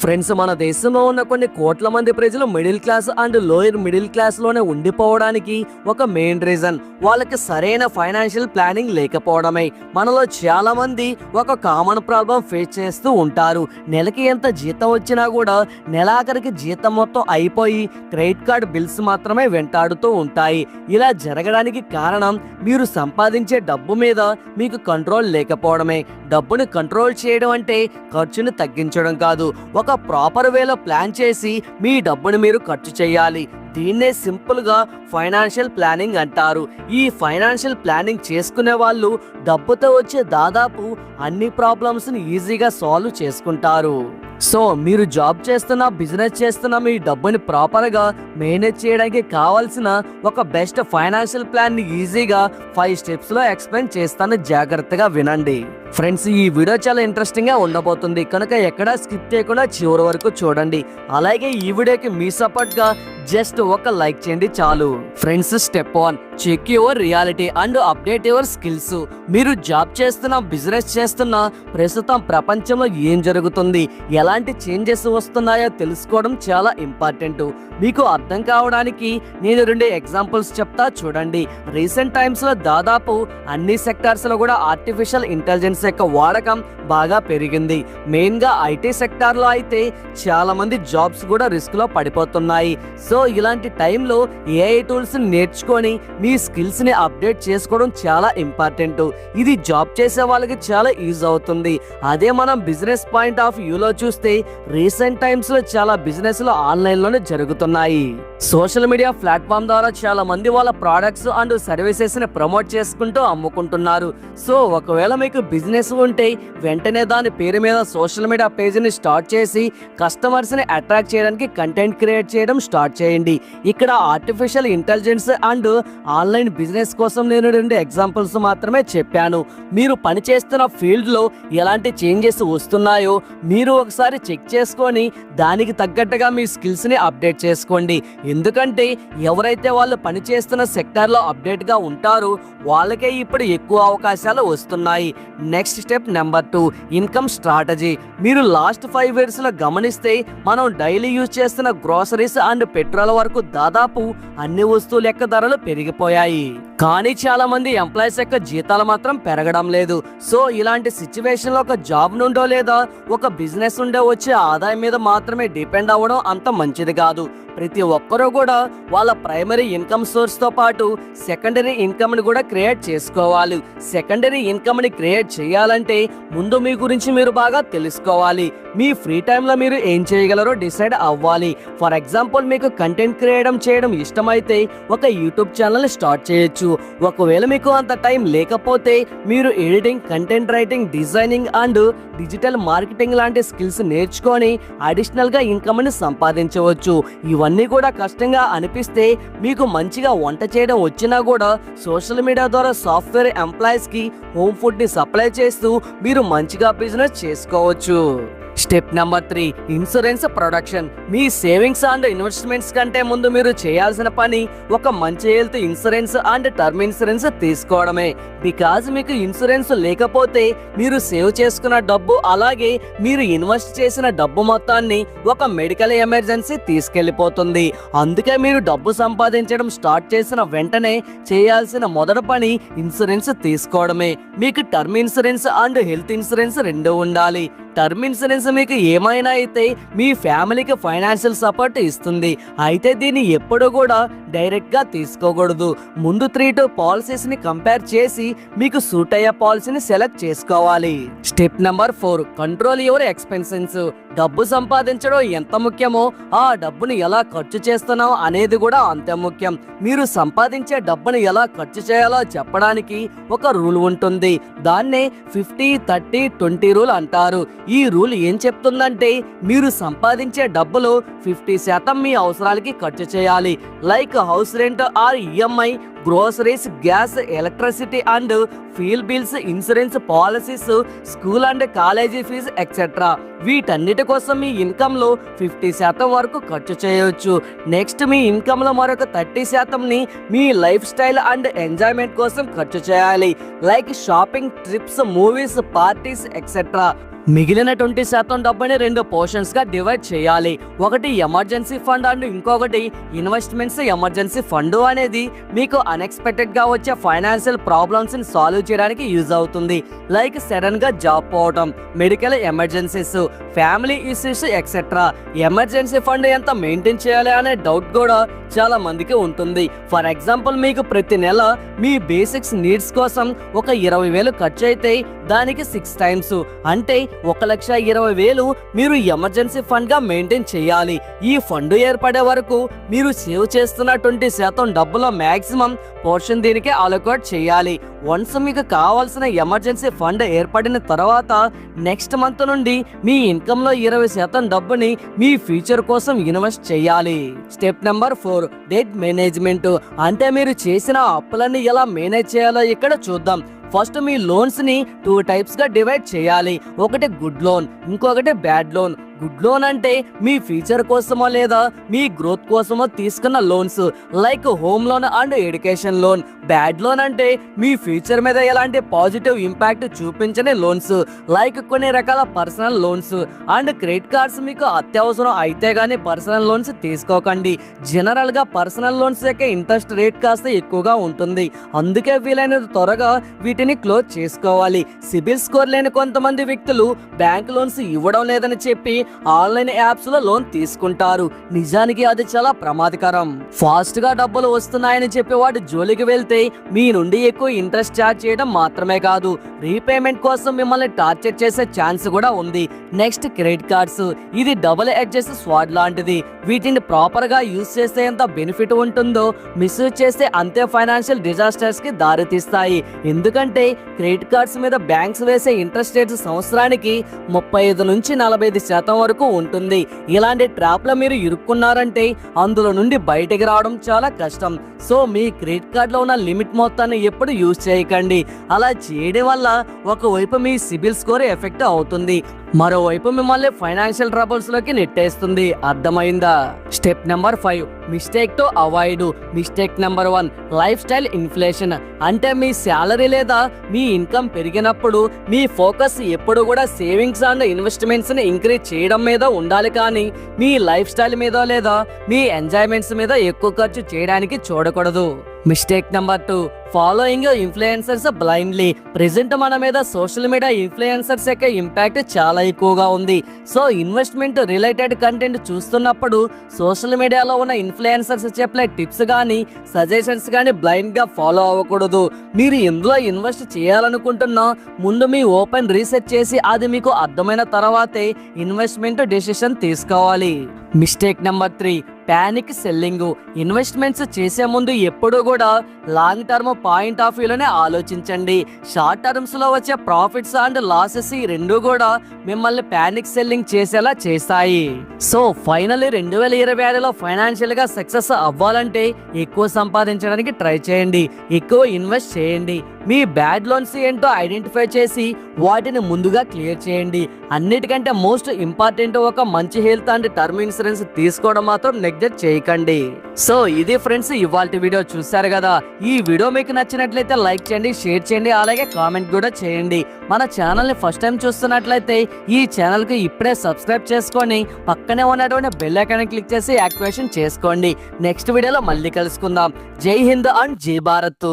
Friends, మన దేశంలో ఉన్న కొన్ని కోట్ల మంది ప్రజలు middle class and lower middle class లోనే ఉండిపోవడానికి ఒక మెయిన్ రీజన్ వాళ్ళకి సరైన ఫైనాన్షియల్ ప్లానింగ్ లేకపోవడమే. మనలో చాలా మంది ఒక కామన్ ప్రాబ్లం ఫేస్ చేస్తూ ఉంటారు. నెలకి ఎంత జీతం వచ్చినా కూడా నెలాఖరికి జీతం మొత్తం అయిపోయి క్రెడిట్ కార్డ్ బిల్స్ మాత్రమే వెంటాడుతూ ఉంటాయి. ఇలా జరగడానికి కారణం మీరు సంపాదించే డబ్బు మీద మీకు కంట్రోల్ లేకపోవడమే. డబ్బుని కంట్రోల్ చేయడం అంటే ఖర్చుని తగ్గించడం కాదు, ఒక ప్రాపర్ వేలో ప్లాన్ చేసి మీ డబ్బుని మీరు ఖర్చు చేయాలి. దీన్నే సింపుల్ గా ఫైనాన్షియల్ ప్లానింగ్ అంటారు. ఈ ఫైనాన్షియల్ ప్లానింగ్ చేసుకునే వాళ్ళు డబ్బుతో వచ్చే దాదాపు అన్ని ప్రాబ్లమ్స్ ని ఈజీగా సాల్వ్ చేసుకుంటారు. సో మీరు జాబ్ చేస్తున్నా, బిజినెస్ చేస్తున్నా, మీ డబ్బుని ప్రాపర్ గా మేనేజ్ చేయడానికి కావాల్సిన ఒక బెస్ట్ ఫైనాన్షియల్ ప్లాన్ ని ఈజీగా 5 స్టెప్స్ లో ఎక్స్ప్లెయిన్ చేస్తాను. జాగ్రత్తగా వినండి ఫ్రెండ్స్. ఈ వీడియో చాలా ఇంట్రెస్టింగ్ గా ఉండబోతుంది కనుక ఎక్కడా స్కిప్ చేయకుండా చివరి వరకు చూడండి. అలాగే ఈ వీడియోకి మీ సపోర్ట్ గా జస్ట్ ఒక లైక్ చేయండి చాలు. Friends, step 1, check your reality and update your skills. మీరు జాబ్ చేస్తున్నా, బిజినెస్ చేస్తున్నా, ప్రస్తుతం ప్రపంచంలో ఏం జరుగుతుంది, ఎలాంటి చేంజెస్ వస్తున్నాయో తెలుసుకోవడం చాలా ఇంపార్టెంట్. మీకు అర్థం కావడానికి నేను 2 ఎగ్జాంపుల్స్ చెప్తా చూడండి. రీసెంట్ టైమ్స్ లో దాదాపు అన్ని సెక్టార్స్ లో కూడా ఆర్టిఫిషియల్ ఇంటెలిజెన్స్ యొక్క వాడకం బాగా పెరిగింది. మెయిన్ గా ఐటీ సెక్టార్ లో అయితే చాలా మంది జాబ్స్ కూడా రిస్క్ లో పడిపోతున్నాయి. సో ఇలాంటి టైంలో ఏఐ టూల్స్ నేర్చుకొని మీ స్కిల్స్ ని అప్డేట్ చేసుకోవడం చాలా ఇంపార్టెంట్. ఇది జాబ్ చేసే వాళ్ళకి చాలా యూజ్ అవుతుంది. అదే మనం బిజినెస్ పాయింట్ ఆఫ్ వ్యూలో చూస్తే రీసెంట్ టైమ్స్ లో చాలా బిజినెస్ లో ఆన్లైన్ లోనే జరుగుతున్నాయి. సోషల్ మీడియా ప్లాట్ఫామ్ ద్వారా చాలా మంది వాళ్ళ ప్రొడక్ట్స్ అండ్ సర్వీసెస్ ని ప్రమోట్ చేసుకుంటూ అమ్ముకుంటున్నారు. సో ఒకవేళ మీకు బిజినెస్ ఉంటే వెంటనే దాని పేరు మీద సోషల్ మీడియా పేజీని స్టార్ట్ చేసి కస్టమర్స్ ని అట్రాక్ట్ చేయడానికి కంటెంట్ క్రియేట్ చేయడం స్టార్ట్ చేయండి. ఇక్కడ artificial intelligence and online business కోసం నేను 2 ఎగ్జాంపుల్స్ మాత్రమే చెప్పాను. మీరు పనిచేస్తున్న ఫీల్డ్ లో ఎలాంటి చేంజెస్ వస్తున్నాయో మీరు ఒకసారి చెక్ చేసుకొని దానికి తగ్గట్టుగా మీ స్కిల్స్ ని అప్డేట్ చేసుకోండి. ఎందుకంటే ఎవరైతే వాళ్ళు పనిచేస్తున్న సెక్టార్ లో అప్డేట్ గా ఉంటారో వాళ్ళకే ఇప్పుడు ఎక్కువ అవకాశాలు వస్తున్నాయి. Next step number 2, income strategy. మీరు లాస్ట్ 5 ఇయర్స్ లో గమనిస్తే మనం డైలీ యూజ్ చేస్తున్న గ్రోసరీస్ అండ్ పెట్రోల్ వరకు దాదాపు అన్ని వస్తువుల యొక్క ధరలు పెరిగిపోయాయి. కానీ చాలా మంది ఎంప్లాయీస్ యొక్క జీతాలు మాత్రం పెరగడం లేదు. సో ఇలాంటి సిచ్యువేషన్ లో ఒక జాబ్ నుండో లేదా ఒక బిజినెస్ నుండే వచ్చే ఆదాయం మీద మాత్రమే డిపెండ్ అవ్వడం అంత మంచిది కాదు. ప్రతి ఒక్కరూ కూడా వాళ్ళ ప్రైమరీ ఇన్కమ్ సోర్స్ తో పాటు సెకండరీ ఇన్కమ్ ని కూడా క్రియేట్ చేసుకోవాలి. సెకండరీ ఇన్కమ్ ని క్రియేట్ చేయాలంటే ముందు మీ గురించి మీరు బాగా తెలుసుకోవాలి. మీ ఫ్రీ టైంలో మీరు ఏం చేయగలరో డిసైడ్ అవ్వాలి. ఫర్ ఎగ్జాంపుల్, మీకు కంటెంట్ క్రియేట్ చేయడం ఇష్టమైతే ఒక యూట్యూబ్ ఛానల్ స్టార్ట్ చేయొచ్చు. ఒకవేళ మీకు అంత టైం లేకపోతే మీరు editing, content writing, designing and digital marketing లాంటి స్కిల్స్ నేర్చుకొని అడిషనల్ గా ఇన్కమ్ ని సంపాదించవచ్చు. ఇవన్నీ కూడా కష్టంగా అనిపిస్తే మీకు మంచిగా వంట చేయడం వచ్చినా కూడా సోషల్ మీడియా ద్వారా సాఫ్ట్వేర్ ఎంప్లాయీస్ కి హోమ్ ఫుడ్ ని సప్లై చేస్తూ మీరు మంచిగా బిజినెస్ చేసుకోవచ్చు. Step number 3, insurance production. Me savings and investments కంటే ముందు మీరు చేయాల్సిన పని ఒక మంచి health insurance and term insurance తీసుకోవడమే. బికాజ్ మీకు ఇన్సూరెన్స్ లేకపోతే మీరు సేవ్ చేసుకున్న డబ్బు అలాగే మీరు ఇన్వెస్ట్ చేసిన డబ్బు మొత్తాన్ని ఒక మెడికల్ ఎమర్జెన్సీ తీసుకెళ్లిపోతుంది. అందుకే మీరు డబ్బు సంపాదించడం స్టార్ట్ చేసిన వెంటనే చేయాల్సిన మొదటి పని ఇన్సూరెన్స్ తీసుకోవడమే. మీకు term insurance and health insurance 2 ఉండాలి. టర్మ్ ఇన్సూరెన్స్ మీకు ఏమైనా అయితే మీ ఫ్యామిలీకి ఫైనాన్షియల్ సపోర్ట్ ఇస్తుంది. అయితే దీన్ని ఎప్పుడు కూడా డైరెక్ట్ గా తీసుకోకూడదు. ముందు 3 పాలసీస్ ని కంపేర్ చేసి మీకు సూట్ అయ్యే పాలసీని సెలెక్ట్ చేసుకోవాలి. Step number 4, control your expenses. డబ్బు సంపాదించడం ఎంత ముఖ్యమో ఆ డబ్బుని ఎలా ఖర్చు చేస్తున్నాం అనేది కూడా అంతే ముఖ్యం. మీరు సంపాదించే డబ్బుని ఎలా ఖర్చు చేయాలో చెప్పడానికి ఒక రూల్ ఉంటుంది. దాన్నే 50-30-20 రూల్ అంటారు. ఈ రూల్ ఏం చెప్తుందంటే మీరు సంపాదించే డబ్బులో 50% మీ అవసరాలకి ఖర్చు చేయాలి. Like house rent or EMI, groceries, gas, electricity and fuel bills, insurance policies, school and college fees etcetera. వీటన్నిటి కోసం మీ ఇన్కమ్ లో 50% వరకు ఖర్చు చేయవచ్చు. నెక్స్ట్ మీ ఇన్కమ్ లో మరొక 30% ని మీ లైఫ్ స్టైల్ అండ్ ఎంజాయ్మెంట్ కోసం ఖర్చు చేయాలి. Like shopping, trips, movies, parties etcetera. మిగిలిన 20% డబ్బుని 2 పోర్షన్స్ గా డివైడ్ చేయాలి. ఒకటి ఎమర్జెన్సీ ఫండ్ అండ్ ఇంకొకటి ఇన్వెస్ట్మెంట్స్ ఎమర్జెన్సీ ఫండ్ అనేది మీకు అన్ఎక్స్పెక్టెడ్ గా వచ్చే ఫైనాన్షియల్ ప్రాబ్లమ్స్ ని సాల్వ్ చేయడానికి యూజ్ అవుతుంది. లైక్ సడన్ గా జాబ్ పోవటం, medical emergencies, family issues etcetera. Emergency fund ఎంత మెయింటైన్ చేయాలి అనే డౌట్ కూడా చాలా మందికి ఉంటుంది. ఫర్ ఎగ్జాంపుల్, మీకు ప్రతి నెల మీ బేసిక్స్ నీడ్స్ కోసం ఒక 20,000 ఖర్చు అయితే దానికి 6 టైమ్స్ అంటే 1,20,000 మీరు ఎమర్జెన్సీ ఫండ్ గా మెయింటైన్ చేయాలి. ఈ ఫండ్ ఏర్పడే వరకు మీరు సేవ్ చేస్తున్న 20% డబ్బులో మాక్సిమం పోర్షన్ దీనికి అలొకేట్ చేయాలి. వన్స్ మీకు కావాల్సిన ఎమర్జెన్సీ ఫండ్ ఏర్పడిన తర్వాత నెక్స్ట్ మంత్ నుండి మీ ఇన్కమ్ లో 20% డబ్బుని మీ ఫ్యూచర్ కోసం ఇన్వెస్ట్ చేయాలి. Step number 4, debt management. అంటే మీరు చేసిన అప్పులన్నీ ఎలా మేనేజ్ చేయాలో ఇక్కడ చూద్దాం. ఫస్ట్ మీ లోన్స్ ని 2 టైప్స్ గా డివైడ్ చేయాలి. ఒకటి గుడ్ లోన్, ఇంకొకటి బ్యాడ్ లోన్. గుడ్ లోన్ అంటే మీ ఫ్యూచర్ కోసమో లేదా మీ గ్రోత్ కోసమో తీసుకున్న loans, like home loan and education loan. Bad loan అంటే మీ ఫ్యూచర్ మీద ఎలాంటి పాజిటివ్ ఇంపాక్ట్ చూపించని లోన్స్, లైక్ కొన్ని రకాల personal loans and credit cards. మీకు అత్యవసరం అయితే గానీ పర్సనల్ లోన్స్ తీసుకోకండి. జనరల్ గా పర్సనల్ లోన్స్ యొక్క ఇంట్రెస్ట్ రేట్ కాస్త ఎక్కువగా ఉంటుంది, అందుకే వీలైనంత త్వరగా వీటిని క్లోజ్ చేసుకోవాలి. సిబిల్ స్కోర్ లేని కొంతమంది వ్యక్తులు బ్యాంక్ లోన్స్ ఇవ్వడం లేదని చెప్పి ఆన్లైన్ యాప్స్ లో లోన్ తీసుకుంటారు. నిజానికి అది చాలా ప్రమాదకరం. ఫాస్ట్ గా డబ్బులు వస్తున్నాయని చెప్పి వాటి జోలికి వెళ్తే మీ నుండి ఎక్కువ ఇంట్రెస్ట్ చార్జ్ చేయడం మాత్రమే కాదు, రీపేమెంట్ కోసం మిమ్మల్ని టార్చర్ చేసే ఛాన్స్ కూడా ఉంది. Next, credit cards. ఇది డబుల్ ఎడ్జెస్ స్వాడ్ లాంటిది. వీటిని ప్రాపర్ గా యూజ్ చేస్తే ఎంత బెనిఫిట్ ఉంటుందో, మిస్యూజ్ చేస్తే అంతే ఫైనాన్షియల్ డిజాస్టర్స్ కి దారితీస్తాయి. ఎందుకంటే క్రెడిట్ కార్డ్స్ మీద బ్యాంక్స్ వేసే ఇంట్రెస్ట్ రేట్స్ సంవత్సరానికి 35 నుంచి 45% వరకు ఉంటుంది. ఇలాంటి ట్రాప్ లో మీరు ఇరుక్కున్నారంటే అందులో నుండి బయటకు రావడం చాలా కష్టం. సో మీ క్రెడిట్ కార్డ్ లో ఉన్న లిమిట్ మొత్తాన్ని ఎప్పుడు యూజ్ చేయకండి. అలా చేయడం వల్ల ఒకవైపు మీ సిబిల్ స్కోర్ ఎఫెక్ట్ అవుతుంది, మరోవైపు మిమ్మల్ని ఫైనాన్షియల్ ట్రబుల్స్ లోకి నెట్టేస్తుంది. అర్థమైందా? Step number 5, mistake to avoid. Mistake number 1, life style inflation. అంటే మీ శాలరీ లేదా మీ ఇన్కమ్ పెరిగినప్పుడు మీ ఫోకస్ ఎప్పుడు కూడా సేవింగ్స్ అండ్ ఇన్వెస్ట్మెంట్స్ ని ఇంక్రీజ్ చేయడం మీద ఉండాలి, కానీ మీ లైఫ్ స్టైల్ మీద లేదా మీ ఎంజాయ్మెంట్స్ మీద ఎక్కువ ఖర్చు చేయడానికి చూడకూడదు. Mistake number 2, following influencers blindly. Present మన మీద సోషల్ మీడియా ఇన్ఫ్లుయెన్సర్స్ యొక్క ఇంపాక్ట్ చాలా ఎక్కువగా ఉంది. సో ఇన్వెస్ట్మెంట్ రిలేటెడ్ కంటెంట్ చూస్తున్నప్పుడు సోషల్ మీడియాలో ఉన్న ఇన్ఫ్లుయెన్సర్స్ చెప్పే టిప్స్ కానీ సజెషన్స్ కానీ బ్లైండ్ గా ఫాలో అవ్వకూడదు. మీరు ఎందులో ఇన్వెస్ట్ చేయాలనుకుంటున్నా ముందు మీ ఓపెన్ రీసెర్చ్ చేసి అది మీకు అర్థమైన తర్వాతే ఇన్వెస్ట్మెంట్ డెసిషన్ తీసుకోవాలి. Mistake number 3, panic selling. Investments చేసే ముందు ఎప్పుడు కూడా లాంగ్ టర్మ్ పాయింట్ ఆఫ్ వ్యూలోనే ఆలోచించండి. షార్ట్ టర్మ్స్ లో వచ్చే ప్రాఫిట్స్ అండ్ లాసెస్ ఈ రెండు కూడా మిమ్మల్ని ప్యానిక్ సెల్లింగ్ చేసేలా చేస్తాయి. సో ఫైనల్లీ 2026లో ఫైనాన్షియల్ గా సక్సెస్ అవ్వాలంటే ఎక్కువ సంపాదించడానికి ట్రై చేయండి, ఎక్కువ ఇన్వెస్ట్ చేయండి. మీ బ్యాడ్ లోన్స్ ఏంటో ఐడెంటిఫై చేసి వాటిని ముందుగా క్లియర్ చేయండి. అన్నిటికంటే మోస్ట్ ఇంపార్టెంట్ ఒక మంచి హెల్త్ అండ్ టర్మ్ ఇన్సూరెన్స్ తీసుకోవడం మాత్రం నెగ్లెక్ట్ చేయకండి. సో ఇది ఫ్రెండ్స్ ఇవాల్టి వీడియో. చూశారు కదా, ఈ వీడియో మీకు నచ్చినట్లయితే లైక్ చేయండి, షేర్ చేయండి, అలాగే కామెంట్ కూడా చేయండి. మన ఛానల్ ని ఫస్ట్ టైం చూస్తున్నట్లయితే ఈ ఛానల్ కి ఇప్పుడే సబ్స్క్రైబ్ చేసుకొని పక్కనే ఉన్నటువంటి బెల్ ఐకాన్ క్లిక్ చేసి యాక్టివేషన్ చేసుకోండి. నెక్స్ట్ వీడియోలో మళ్ళీ కలుసుకుందాం. జై హింద్ అండ్ జై భారత్.